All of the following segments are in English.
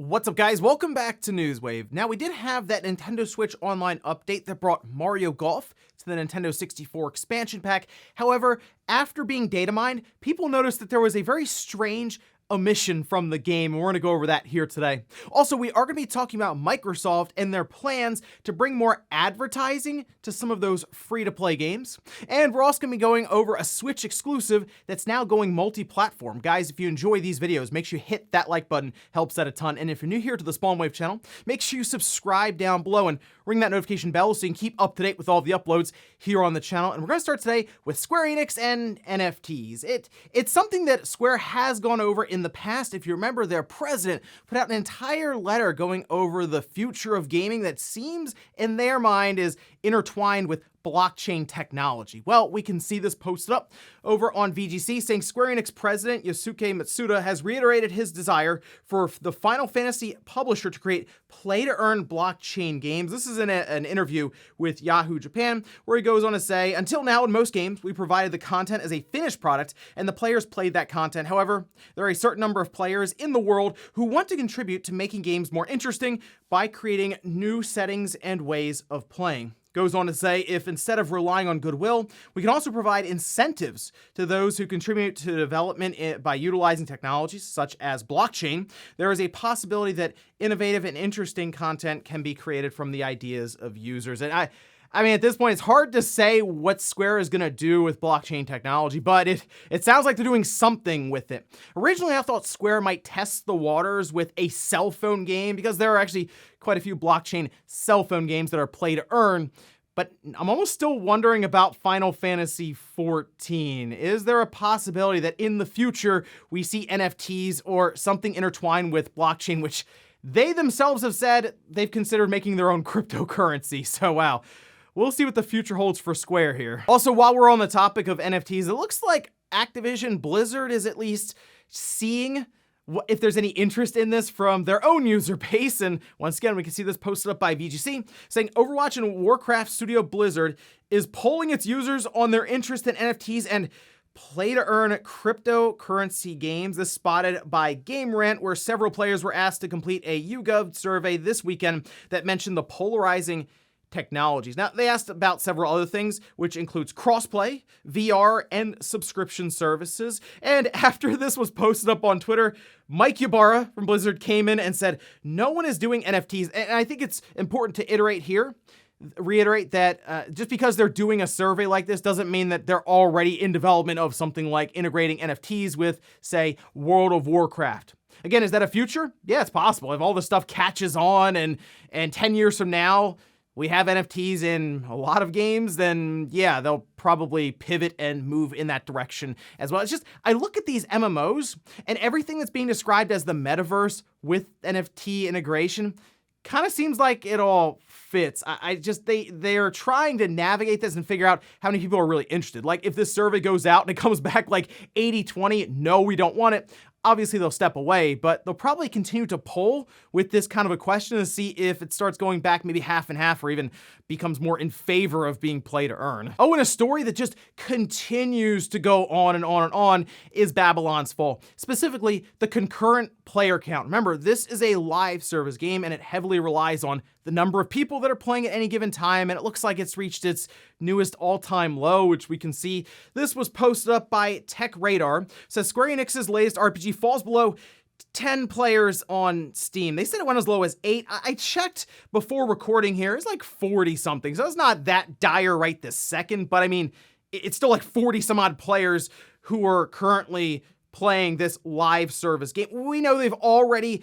What's up, guys? Welcome back to Newswave. Now, we did have that Nintendo Switch Online update that brought Mario Golf to the Nintendo 64 expansion pack. However, after being data mined, people noticed that there was a very strange omission from the game, and we're going to go over that here today. Also, we are going to be talking about Microsoft and their plans to bring more advertising to some of those free-to-play games. And we're also going to be going over a Switch exclusive that's now going multi-platform. Guys, if you enjoy these videos, make sure you hit that like button, helps out a ton. And if you're new here to the Spawnwave channel, make sure you subscribe down below and ring that notification bell so you can keep up to date with all the uploads here on the channel. And we're going to start today with Square Enix and NFTs. It's something that Square has gone over in the past. If you remember, their president put out an entire letter going over the future of gaming that seems, in their mind, is intertwined with blockchain technology. Well, we can see this posted up over on VGC saying Square Enix president Yosuke Matsuda has reiterated his desire for the Final Fantasy publisher to create play-to-earn blockchain games. This is in an interview with Yahoo Japan, where he goes on to say, until now in most games, we provided the content as a finished product and the players played that content. However, there are a certain number of players in the world who want to contribute to making games more interesting by creating new settings and ways of playing. Goes on to say, if instead of relying on goodwill, we can also provide incentives to those who contribute to development by utilizing technologies such as blockchain, there is a possibility that innovative and interesting content can be created from the ideas of users. And I mean, at this point, it's hard to say what Square is going to do with blockchain technology, but it sounds like they're doing something with it. Originally, I thought Square might test the waters with a cell phone game because there are actually quite a few blockchain cell phone games that are play to earn, but I'm almost still wondering about Final Fantasy XIV. Is there a possibility that in the future we see NFTs or something intertwined with blockchain, which they themselves have said they've considered making their own cryptocurrency? So wow. We'll see what the future holds for Square here. Also, while we're on the topic of NFTs, it looks like Activision Blizzard is at least seeing if there's any interest in this from their own user base. And once again, we can see this posted up by VGC saying Overwatch and Warcraft studio Blizzard is polling its users on their interest in NFTs and play-to-earn cryptocurrency games. This spotted by Game Rant, where several players were asked to complete a YouGov survey this weekend that mentioned the polarizing technologies. Now, they asked about several other things, which includes crossplay, VR, and subscription services. And after this was posted up on Twitter, Mike Ybarra from Blizzard came in and said, no one is doing NFTs. And I think it's important to reiterate that just because they're doing a survey like this doesn't mean that they're already in development of something like integrating NFTs with, say, World of Warcraft. Again, is that a future? Yeah, it's possible. If all this stuff catches on and 10 years from now, we have NFTs in a lot of games, then yeah, they'll probably pivot and move in that direction as well. It's just, I look at these MMOs and everything that's being described as the metaverse with NFT integration kind of seems like it all fits. They're trying to navigate this and figure out how many people are really interested. Like if this survey goes out and it comes back like 80-20, no, we don't want it. Obviously, they'll step away, but they'll probably continue to poll with this kind of a question to see if it starts going back maybe half and half or even becomes more in favor of being play to earn. Oh, and a story that just continues to go on and on and on is Babylon's Fall, specifically the concurrent player count. Remember, this is a live service game and it heavily relies on the number of people that are playing at any given time, and it looks like it's reached its newest all-time low, which we can see. This was posted up by Tech Radar. It says Square Enix's latest RPG falls below 10 players on Steam. They said it went as low as 8. I checked before recording here. It's like 40 something. So it's not that dire right this second, but I mean, it's still like 40 some odd players who are currently playing this live service game. We know they've already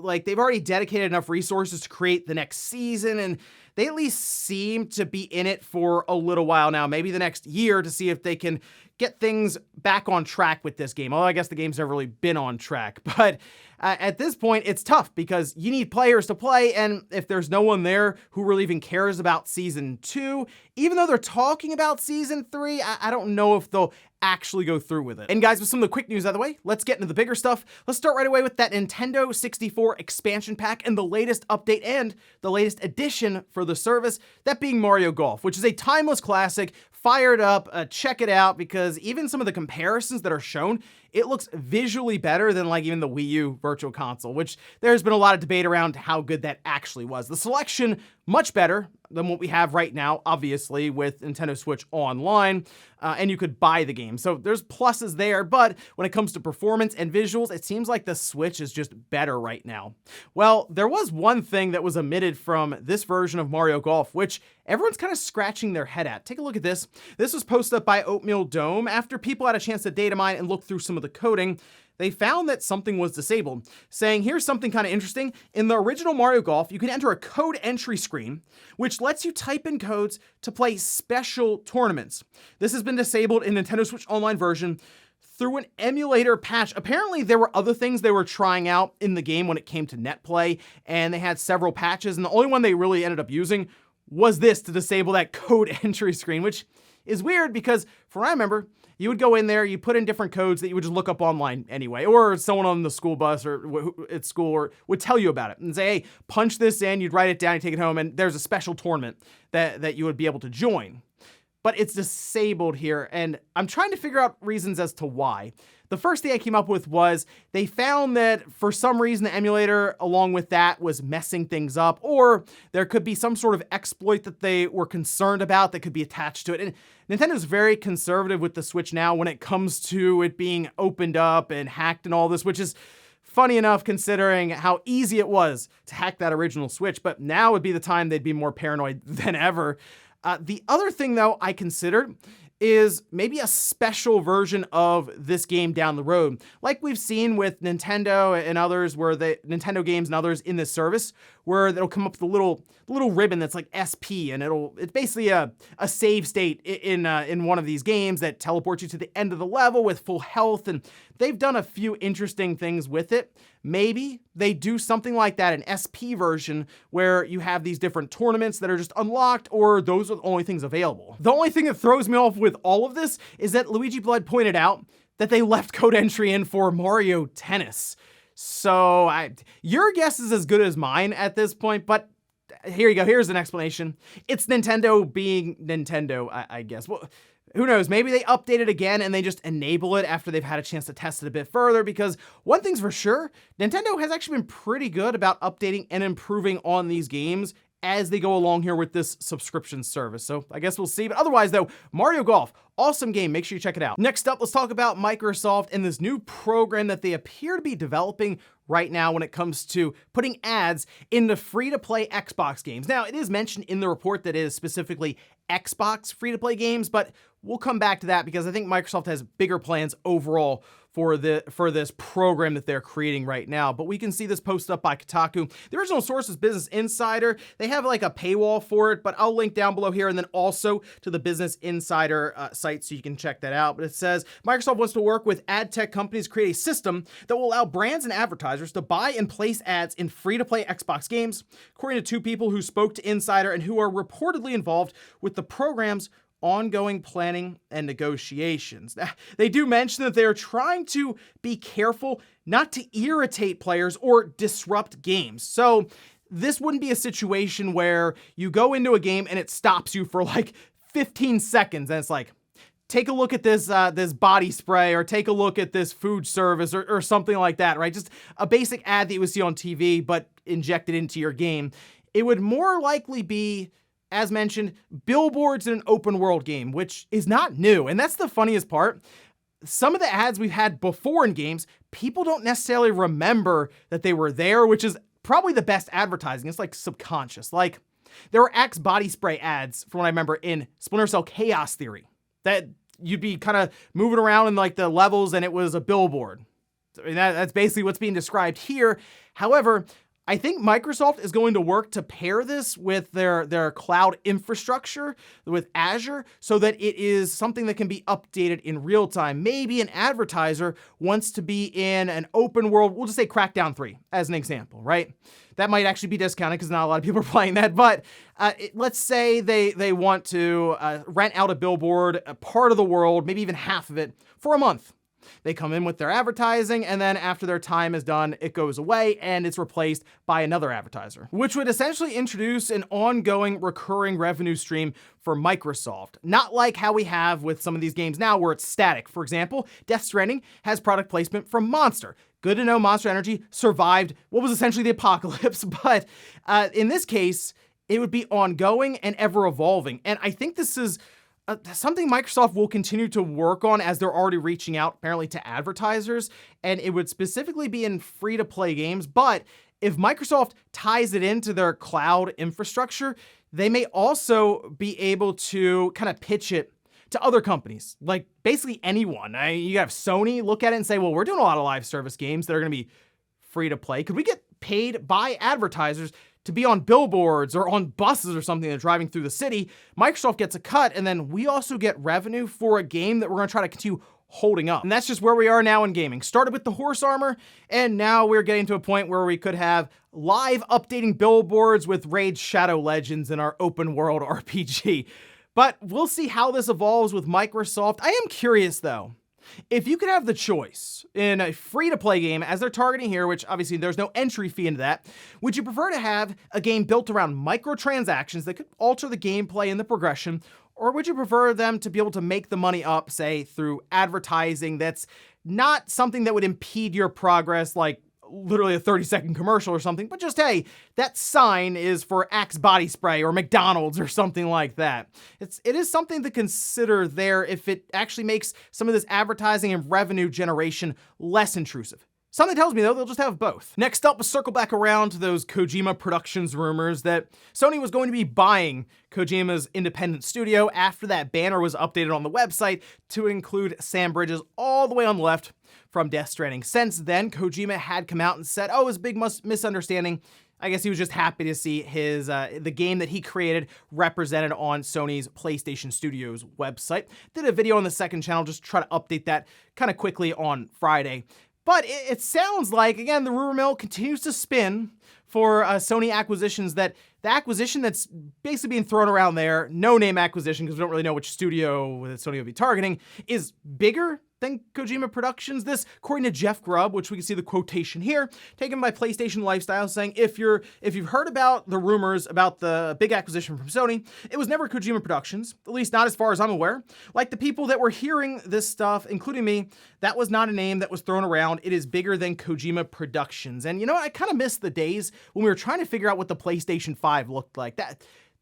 they've already dedicated enough resources to create the next season, and they at least seem to be in it for a little while now, maybe the next year, to see if they can get things back on track with this game. Although I guess the game's never really been on track. But at this point, it's tough because you need players to play, and if there's no one there who really even cares about Season 2, even though they're talking about Season 3, I don't know if they'll actually go through with it. And guys, with some of the quick news out of the way, let's get into the bigger stuff. Let's start right away with that Nintendo 64 expansion pack and the latest update and the latest addition for the service, that being Mario Golf, which is a timeless classic. Fired up, check it out, because even some of the comparisons that are shown it looks visually better than like even the Wii U Virtual Console, which there's been a lot of debate around how good that actually was. The selection, much better than what we have right now, obviously, with Nintendo Switch Online, and you could buy the game. So there's pluses there, but when it comes to performance and visuals, it seems like the Switch is just better right now. Well, there was one thing that was omitted from this version of Mario Golf, which everyone's kind of scratching their head at. Take a look at this. This was posted up by Oatmeal Dome after people had a chance to data mine and look through some of the coding. They found that something was disabled, saying here's something kind of interesting. In the original Mario Golf, you can enter a code entry screen, which lets you type in codes to play special tournaments. This has been disabled in Nintendo Switch Online version through an emulator patch. Apparently, there were other things they were trying out in the game when it came to net play, and they had several patches, and the only one they really ended up using was this to disable that code entry screen, which is weird because, from what I remember, you would go in there, you put in different codes that you would just look up online anyway, or someone on the school bus or at school or would tell you about it and say, hey, punch this in, you'd write it down, you take it home, and there's a special tournament that you would be able to join. But it's disabled here, and I'm trying to figure out reasons as to why. The first thing I came up with was they found that for some reason the emulator along with that was messing things up, or there could be some sort of exploit that they were concerned about that could be attached to it. And Nintendo's very conservative with the Switch now when it comes to it being opened up and hacked and all this, which is funny enough considering how easy it was to hack that original Switch, but now would be the time they'd be more paranoid than ever. The other thing, though, I considered is maybe a special version of this game down the road, like we've seen with Nintendo and others, where Nintendo games and others in this service, where they'll come up with a little ribbon that's like SP, and it's basically a save state in one of these games that teleports you to the end of the level with full health, and they've done a few interesting things with it. Maybe they do something like that, an SP version, where you have these different tournaments that are just unlocked, or those are the only things available. The only thing that throws me off with all of this is that Luigi Blood pointed out that they left code entry in for Mario Tennis. So your guess is as good as mine at this point, but here you go. Here's an explanation. It's Nintendo being Nintendo, I guess. Well, who knows? Maybe they update it again and they just enable it after they've had a chance to test it a bit further, because one thing's for sure, Nintendo has actually been pretty good about updating and improving on these games as they go along here with this subscription service. So I guess we'll see. But otherwise, though, Mario Golf, awesome game. Make sure you check it out. Next up, let's talk about Microsoft and this new program that they appear to be developing right now when it comes to putting ads into free-to-play Xbox games. Now, it is mentioned in the report that it is specifically Xbox free-to-play games, but we'll come back to that because I think Microsoft has bigger plans overall for this program that they're creating right now. But we can see this posted up by Kotaku. The original source is Business Insider. They have like a paywall for it, but I'll link down below here and then also to the Business Insider site so you can check that out. But it says, Microsoft wants to work with ad tech companies to create a system that will allow brands and advertisers to buy and place ads in free-to-play Xbox games, according to two people who spoke to Insider and who are reportedly involved with the program's ongoing planning and negotiations. They do mention that they're trying to be careful not to irritate players or disrupt games. So this wouldn't be a situation where you go into a game and it stops you for like 15 seconds and it's like, take a look at this this body spray, or take a look at this food service, or something like that, right? Just a basic ad that you would see on TV, but injected into your game. It would more likely be, as mentioned, billboards in an open world game, which is not new. And that's the funniest part. Some of the ads we've had before in games, people don't necessarily remember that they were there, which is probably the best advertising. It's like subconscious. Like there were Axe body spray ads, from what I remember, in Splinter Cell Chaos Theory, that you'd be kind of moving around in like the levels and it was a billboard. I mean, that's basically what's being described here. However, I think Microsoft is going to work to pair this with their cloud infrastructure with Azure so that it is something that can be updated in real time. Maybe an advertiser wants to be in an open world, we'll just say Crackdown 3 as an example, right? That might actually be discounted because not a lot of people are playing that, but let's say they want to rent out a billboard, a part of the world, maybe even half of it, for a month. They come in with their advertising, and then after their time is done, it goes away and it's replaced by another advertiser, which would essentially introduce an ongoing recurring revenue stream for Microsoft. Not like how we have with some of these games now where it's static. For example, Death Stranding has product placement from Monster. Good to know Monster Energy survived what was essentially the apocalypse, but in this case, it would be ongoing and ever evolving. And I think this is something Microsoft will continue to work on as they're already reaching out apparently to advertisers, and it would specifically be in free-to-play games. But if Microsoft ties it into their cloud infrastructure, they may also be able to kind of pitch it to other companies, like basically anyone. You have Sony look at it and say, well, we're doing a lot of live service games that are going to be free to play. Could we get paid by advertisers to be on billboards or on buses or something that are driving through the city? Microsoft gets a cut, and then we also get revenue for a game that we're going to try to continue holding up. And that's just where we are now in gaming. Started with the horse armor, and now we're getting to a point where we could have live updating billboards with Raid Shadow Legends in our open world RPG. But we'll see how this evolves with Microsoft. I am curious though, if you could have the choice in a free-to-play game, as they're targeting here, which obviously there's no entry fee into that, would you prefer to have a game built around microtransactions that could alter the gameplay and the progression, or would you prefer them to be able to make the money up, say, through advertising that's not something that would impede your progress, like literally a 30-second commercial or something, but just, hey, that sign is for Axe body spray or McDonald's or something like that. It is something to consider there if it actually makes some of this advertising and revenue generation less intrusive. Something tells me, though, they'll just have both. Next up, we'll circle back around to those Kojima Productions rumors that Sony was going to be buying Kojima's independent studio after that banner was updated on the website to include Sam Bridges all the way on the left from Death Stranding. Since then, Kojima had come out and said, oh, it was a big misunderstanding. I guess he was just happy to see his the game that he created represented on Sony's PlayStation Studios website. Did a video on the second channel, just try to update that kind of quickly on Friday. But it sounds like, again, the rumor mill continues to spin for Sony acquisitions, that the acquisition that's basically being thrown around there, no-name acquisition, because we don't really know which studio that Sony will be targeting, is bigger than Kojima Productions. This, according to Jeff Grubb, which we can see the quotation here, taken by PlayStation Lifestyle, saying, if you've heard about the rumors about the big acquisition from Sony, it was never Kojima Productions, at least not as far as I'm aware. Like the people that were hearing this stuff, including me, that was not a name that was thrown around. It is bigger than Kojima Productions. And you know what? I kind of miss the days when we were trying to figure out what the PlayStation 5 looked like.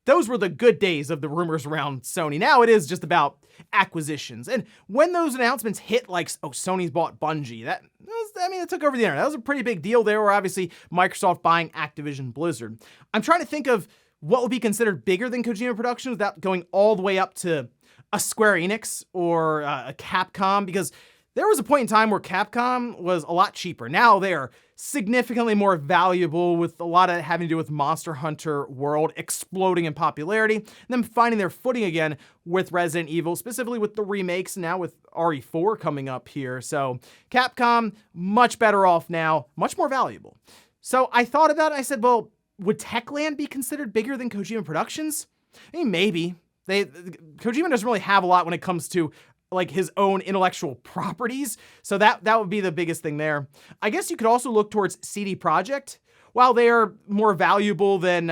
Those were the good days of the rumors around Sony. Now it is just about acquisitions. And when those announcements hit, like, oh, Sony's bought Bungie, it took over the internet. That was a pretty big deal there, where obviously Microsoft buying Activision Blizzard. I'm trying to think of what would be considered bigger than Kojima Productions without going all the way up to a Square Enix or a Capcom, because there was a point in time where Capcom was a lot cheaper. Now they're significantly more valuable, with a lot of having to do with Monster Hunter World exploding in popularity, and then finding their footing again with Resident Evil, specifically with the remakes, now with RE4 coming up here. So Capcom, much better off now, much more valuable. So I thought about it, I said, well, would Techland be considered bigger than Kojima Productions? I mean, maybe. Kojima doesn't really have a lot when it comes to like his own intellectual properties. So that would be the biggest thing there. I guess you could also look towards CD Projekt. While they are more valuable than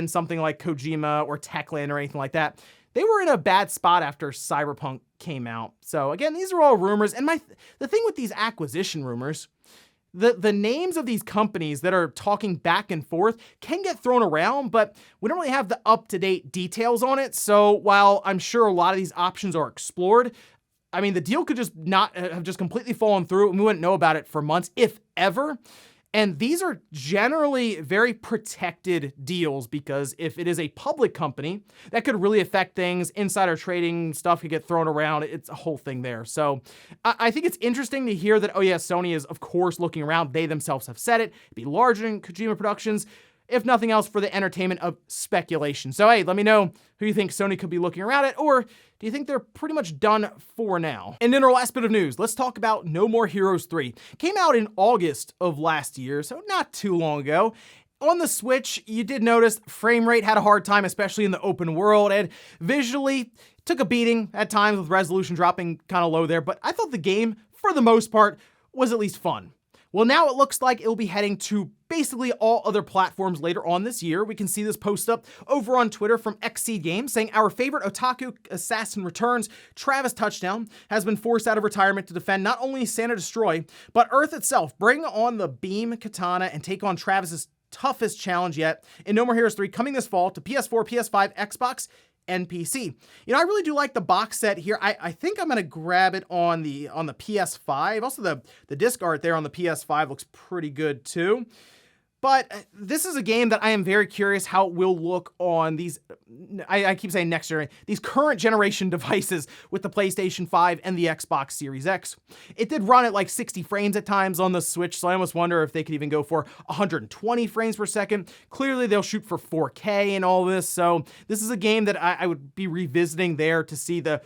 something like Kojima or Techland or anything like that, they were in a bad spot after Cyberpunk came out. So again, these are all rumors. And the thing with these acquisition rumors, the names of these companies that are talking back and forth can get thrown around, but we don't really have the up-to-date details on it. So while I'm sure a lot of these options are explored, I mean, the deal could just not have just completely fallen through, and we wouldn't know about it for months, if ever. And these are generally very protected deals, because if it is a public company, that could really affect things. Insider trading stuff could get thrown around. It's a whole thing there. So I think it's interesting to hear that, oh yeah, Sony is, of course, looking around. They themselves have said it. It'd be larger than Kojima Productions, if nothing else for the entertainment of speculation. So hey, let me know who you think Sony could be looking around at, or do you think they're pretty much done for now? And in our last bit of news, let's talk about No More Heroes 3. Came out in August of last year, so not too long ago. On the Switch, you did notice frame rate had a hard time, especially in the open world, and visually took a beating at times with resolution dropping kind of low there, but I thought the game for the most part, was at least fun. Well, now it looks like it'll be heading to basically all other platforms later on this year. We can see this post up over on Twitter from Xseed Games saying, our favorite otaku assassin returns. Travis Touchdown has been forced out of retirement to defend not only Santa Destroy, but Earth itself. Bring on the beam katana and take on Travis's toughest challenge yet in No More Heroes 3 coming this fall to PS4, PS5, Xbox, and PC. I really do like the box set here. I think I'm gonna grab it on the PS5. Also, the disc art there on the PS5 looks pretty good too. But this is a game that I am very curious how it will look on these, I keep saying next generation, these current generation devices with the PlayStation 5 and the Xbox Series X. It did run at like 60 frames at times on the Switch, so I almost wonder if they could even go for 120 frames per second. Clearly they'll shoot for 4K and all this, so this is a game that I would be revisiting there to see the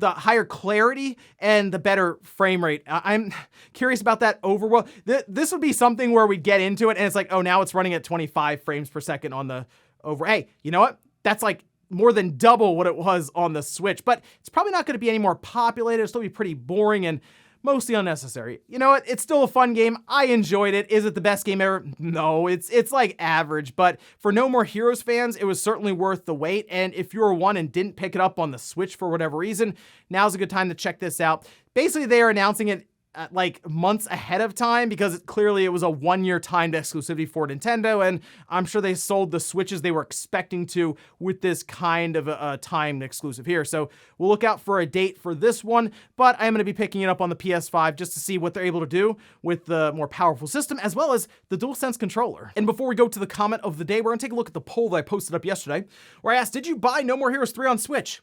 higher clarity and the better frame rate. I'm curious about that overall. This would be something where we get into it and it's like, oh, now it's running at 25 frames per second on the over. Hey, you know what? That's like more than double what it was on the Switch, but it's probably not going to be any more populated. It'll still be pretty boring and mostly unnecessary. You know what? It's still a fun game. I enjoyed it. Is it the best game ever? No, it's like average, but for No More Heroes fans, it was certainly worth the wait. And if you were one and didn't pick it up on the Switch for whatever reason, now's a good time to check this out. Basically, they are announcing it like months ahead of time because clearly it was a one-year timed exclusivity for Nintendo, and I'm sure they sold the Switches they were expecting to with this kind of a timed exclusive here. So we'll look out for a date for this one, but I'm going to be picking it up on the PS5 just to see what they're able to do with the more powerful system as well as the DualSense controller. And before we go to the comment of the day, we're going to take a look at the poll that I posted up yesterday where I asked, did you buy No More Heroes 3 on Switch?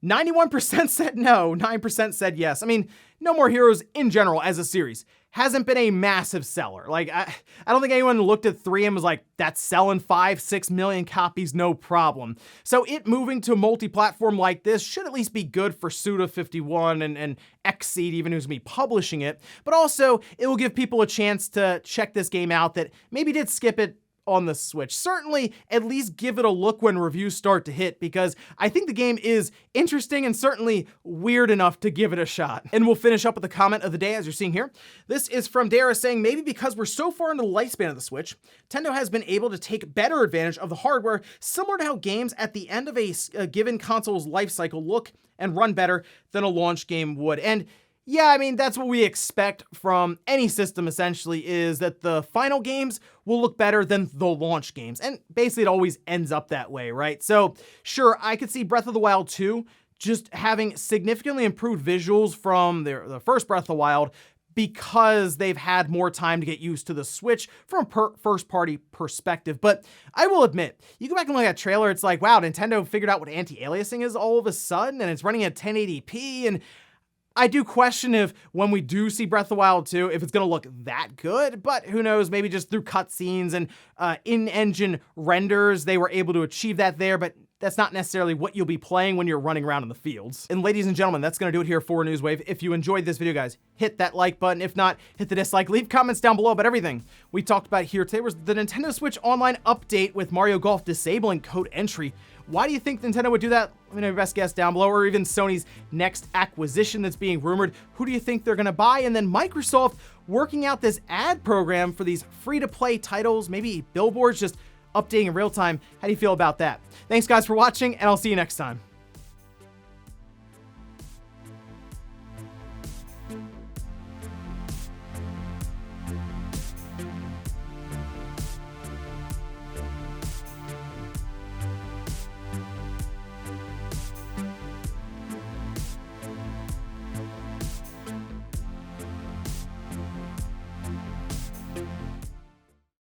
91% said no, 9% said yes. I mean, No More Heroes in general as a series hasn't been a massive seller. Like, I don't think anyone looked at 3 and was like, that's selling 5-6 million copies, no problem. So it moving to a multi-platform like this should at least be good for Suda51 and Xseed, even who's me publishing it. But also, it will give people a chance to check this game out that maybe did skip it on the Switch. Certainly, at least give it a look when reviews start to hit, because I think the game is interesting and certainly weird enough to give it a shot. And we'll finish up with the comment of the day, as you're seeing here. This is from Dara saying, maybe because we're so far into the lifespan of the Switch, Nintendo has been able to take better advantage of the hardware, similar to how games at the end of a given console's life cycle look and run better than a launch game would. And yeah, I mean, that's what we expect from any system, essentially, is that the final games will look better than the launch games. And basically, it always ends up that way, right? So, sure, I could see Breath of the Wild 2 just having significantly improved visuals from the first Breath of the Wild because they've had more time to get used to the Switch from a first-party perspective. But I will admit, you go back and look at that trailer, it's like, wow, Nintendo figured out what anti-aliasing is all of a sudden, and it's running at 1080p, and I do question if when we do see Breath of the Wild 2, if it's going to look that good, but who knows, maybe just through cutscenes and in-engine renders, they were able to achieve that there, but that's not necessarily what you'll be playing when you're running around in the fields. And ladies and gentlemen, that's going to do it here for Newswave. If you enjoyed this video, guys, hit that like button. If not, hit the dislike. Leave comments down below about everything we talked about here today. Was the Nintendo Switch Online update with Mario Golf disabling code entry. Why do you think Nintendo would do that? Let me know your best guess down below, or even Sony's next acquisition that's being rumored. Who do you think they're going to buy? And then Microsoft working out this ad program for these free-to-play titles, maybe billboards just updating in real time. How do you feel about that? Thanks, guys, for watching, and I'll see you next time.